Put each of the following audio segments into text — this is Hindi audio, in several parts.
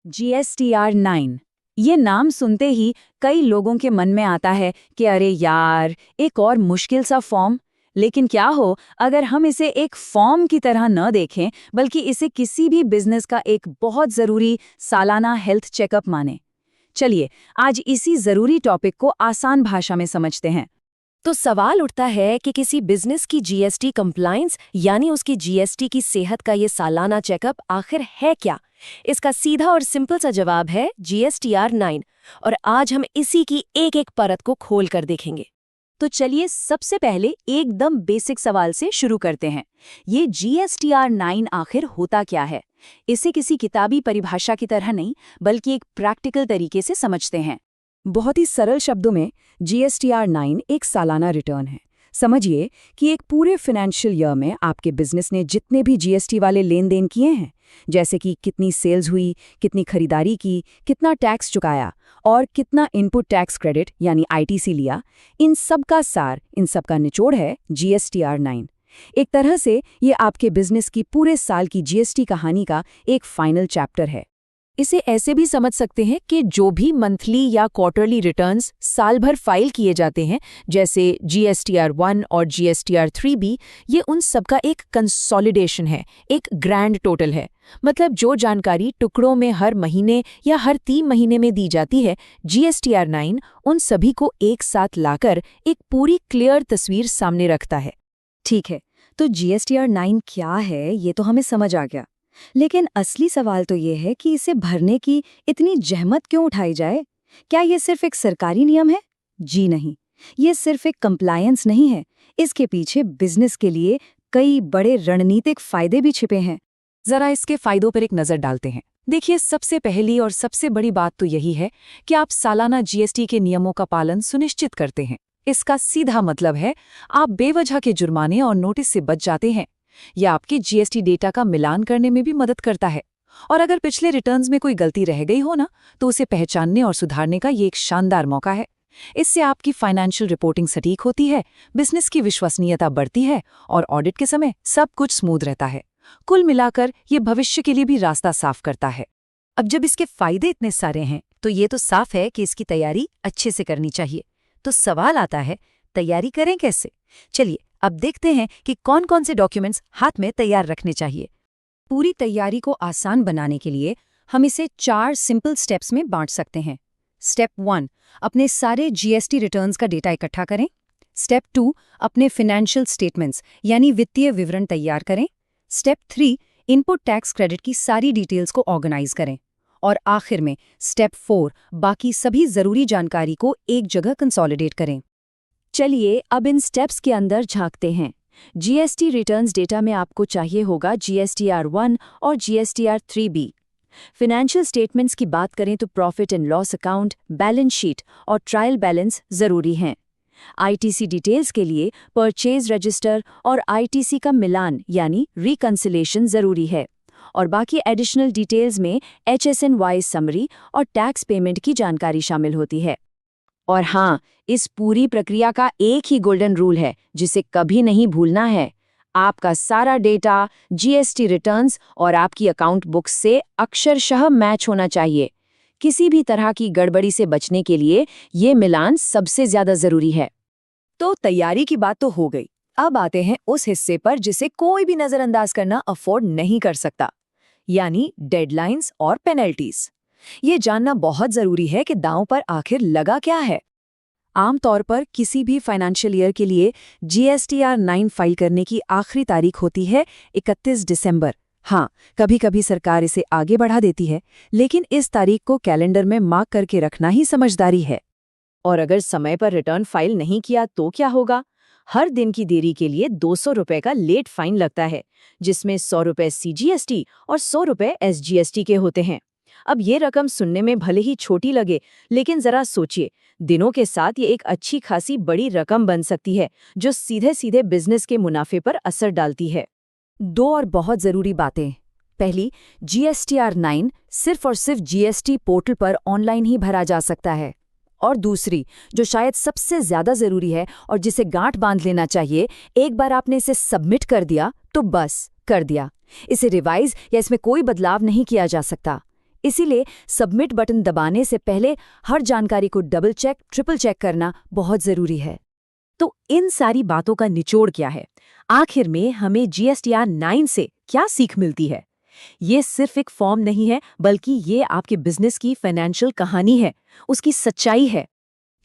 GSTR 9। ये नाम सुनते ही कई लोगों के मन में आता है कि अरे यार, एक और मुश्किल सा फॉर्म। लेकिन क्या हो अगर हम इसे एक फॉर्म की तरह न देखें, बल्कि इसे किसी भी बिजनेस का एक बहुत जरूरी सालाना हेल्थ चेकअप माने। चलिए आज इसी जरूरी टॉपिक को आसान भाषा में समझते हैं। तो सवाल उठता है कि किसी बिजनेस की जीएसटी कंप्लायंस यानी उसकी जीएसटी की सेहत का ये सालाना चेकअप आखिर है क्या? इसका सीधा और सिंपल सा जवाब है जीएसटीआर 9। और आज हम इसी की एक एक परत को खोल कर देखेंगे। तो चलिए सबसे पहले एकदम बेसिक सवाल से शुरू करते हैं। ये GSTR 9 आखिर होता क्या है? इसे किसी किताबी परिभाषा की तरह नहीं, बल्कि एक प्रैक्टिकल तरीके से समझते हैं। बहुत ही सरल शब्दों में GSTR 9 एक सालाना रिटर्न है। समझिए कि एक पूरे फाइनेंशियल ईयर में आपके बिजनेस ने जितने भी जीएसटी वाले लेन देन किए हैं, जैसे कि कितनी सेल्स हुई, कितनी खरीदारी की, कितना टैक्स चुकाया और कितना इनपुट टैक्स क्रेडिट यानी आईटीसी लिया, इन सब का सार, इन सब का निचोड़ है GSTR 9। एक तरह से ये आपके बिजनेस की पूरे साल की जीएसटी कहानी का एक फाइनल चैप्टर है। इसे ऐसे भी समझ सकते हैं कि जो भी मंथली या क्वार्टरली रिटर्न्स साल भर फाइल किए जाते हैं, जैसे GSTR 1 और GSTR 3B, ये उन सब का एक कंसोलिडेशन है, एक ग्रैंड टोटल है। मतलब जो जानकारी टुकड़ों में हर महीने या हर 3 महीने में दी जाती है, GSTR 9 उन सभी को एक साथ लाकर एक पूरी क्लियर तस्वीर सामने रखता है। ठीक है, तो GSTR 9 क्या है ये तो हमें समझ आ गया, लेकिन असली सवाल तो ये है कि इसे भरने की इतनी जहमत क्यों उठाई जाए? क्या ये सिर्फ एक सरकारी नियम है? जी नहीं, ये सिर्फ एक कंप्लायंस नहीं है। इसके पीछे बिजनेस के लिए कई बड़े रणनीतिक फायदे भी छिपे हैं। जरा इसके फायदों पर एक नजर डालते हैं। देखिए, सबसे पहली और सबसे बड़ी बात तो यही है कि आप सालाना जीएसटी के नियमों का पालन सुनिश्चित करते हैं। इसका सीधा मतलब है आप बेवजह के जुर्माने और नोटिस से बच जाते हैं। यह आपके जीएसटी डेटा का मिलान करने में भी मदद करता है। और अगर पिछले रिटर्न्स में कोई गलती रह गई हो ना, तो उसे पहचानने और सुधारने का ये एक शानदार मौका है। इससे आपकी फाइनेंशियल रिपोर्टिंग सटीक होती है, बिजनेस की विश्वसनीयता बढ़ती है और ऑडिट के समय सब कुछ स्मूथ रहता है। कुल मिलाकर ये भविष्य के लिए भी रास्ता साफ करता है। अब जब इसके फायदे इतने सारे हैं, तो ये तो साफ है कि इसकी तैयारी अच्छे से करनी चाहिए। तो सवाल आता है, तैयारी करें कैसे? चलिए अब देखते हैं कि कौन कौन से डॉक्यूमेंट्स हाथ में तैयार रखने चाहिए। पूरी तैयारी को आसान बनाने के लिए हम इसे 4 सिंपल स्टेप्स में बांट सकते हैं। स्टेप 1, अपने सारे जीएसटी रिटर्न्स का डेटा इकट्ठा करें। स्टेप 2, अपने फाइनेंशियल स्टेटमेंट्स यानी वित्तीय विवरण तैयार करें। स्टेप 3, इनपुट टैक्स क्रेडिट की सारी डिटेल्स को ऑर्गेनाइज करें। और आखिर में स्टेप 4, बाकी सभी जरूरी जानकारी को एक जगह कंसोलिडेट करें। चलिए अब इन स्टेप्स के अंदर झांकते हैं। जीएसटी रिटर्न्स डेटा में आपको चाहिए होगा GSTR 1 और GSTR 3B। फाइनेंशियल स्टेटमेंट्स की बात करें तो profit and loss account, balance sheet और ट्रायल बैलेंस जरूरी हैं। आईटीसी डिटेल्स के लिए परचेज रजिस्टर और आईटीसी का मिलान यानी रिकंसिलेशन जरूरी है। और बाकी एडिशनल डिटेल्स में HSNY समरी और टैक्स पेमेंट की जानकारी शामिल होती है। और हाँ, इस पूरी प्रक्रिया का एक ही गोल्डन रूल है जिसे कभी नहीं भूलना है। आपका सारा डेटा जीएसटी रिटर्न्स और आपकी अकाउंट बुक्स से अक्षरशः मैच होना चाहिए। किसी भी तरह की गड़बड़ी से बचने के लिए ये मिलान सबसे ज्यादा जरूरी है। तो तैयारी की बात तो हो गई। अब आते हैं उस हिस्से पर जिसे कोई भी नजरअंदाज करना अफोर्ड नहीं कर सकता, यानी डेडलाइंस और पेनल्टीज। ये जानना बहुत जरूरी है कि दांव पर आखिर लगा क्या है। आमतौर पर किसी भी फाइनेंशियल ईयर के लिए GSTR 9 फाइल करने की आखिरी तारीख होती है 31 दिसंबर। हाँ, कभी कभी सरकार इसे आगे बढ़ा देती है, लेकिन इस तारीख को कैलेंडर में मार्क करके रखना ही समझदारी है। और अगर समय पर रिटर्न फाइल नहीं किया तो क्या होगा? हर दिन की देरी के लिए 200 रुपए का लेट फाइन लगता है, जिसमें 100 रुपए CGST और 100 रुपए SGST के होते हैं। अब ये रकम सुनने में भले ही छोटी लगे, लेकिन जरा सोचिए, दिनों के साथ ये एक अच्छी खासी बड़ी रकम बन सकती है, जो सीधे सीधे बिजनेस के मुनाफे पर असर डालती है। 2 और बहुत जरूरी बातें। पहली, GSTR 9 सिर्फ और सिर्फ GST पोर्टल पर ऑनलाइन ही भरा जा सकता है। और दूसरी, जो शायद सबसे ज्यादा जरूरी है और जिसे गांठ बांध लेना चाहिए, एक बार आपने इसे सबमिट कर दिया तो बस कर दिया। इसे रिवाइज या इसमें कोई बदलाव नहीं किया जा सकता। इसीलिए सबमिट बटन दबाने से पहले हर जानकारी को डबल चेक, ट्रिपल चेक करना बहुत ज़रूरी है। तो इन सारी बातों का निचोड़ क्या है? आखिर में हमें GSTR 9 से क्या सीख मिलती है? ये सिर्फ एक फॉर्म नहीं है, बल्कि ये आपके बिजनेस की फाइनेंशियल कहानी है, उसकी सच्चाई है।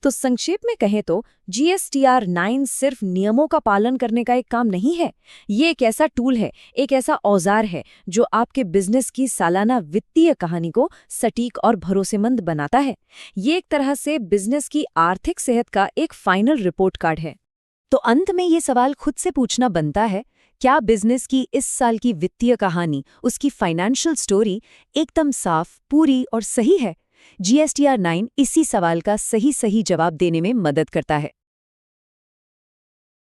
तो संक्षेप में कहें तो GSTR 9 सिर्फ नियमों का पालन करने का एक काम नहीं है। ये एक ऐसा टूल है, एक ऐसा औजार है जो आपके बिजनेस की सालाना वित्तीय कहानी को सटीक और भरोसेमंद बनाता है। ये एक तरह से बिजनेस की आर्थिक सेहत का एक फाइनल रिपोर्ट कार्ड है। तो अंत में ये सवाल खुद से पूछना बनता है, क्या बिजनेस की इस साल की वित्तीय कहानी, उसकी फाइनेंशियल स्टोरी एकदम साफ, पूरी और सही है? GSTR 9 इसी सवाल का सही जवाब देने में मदद करता है।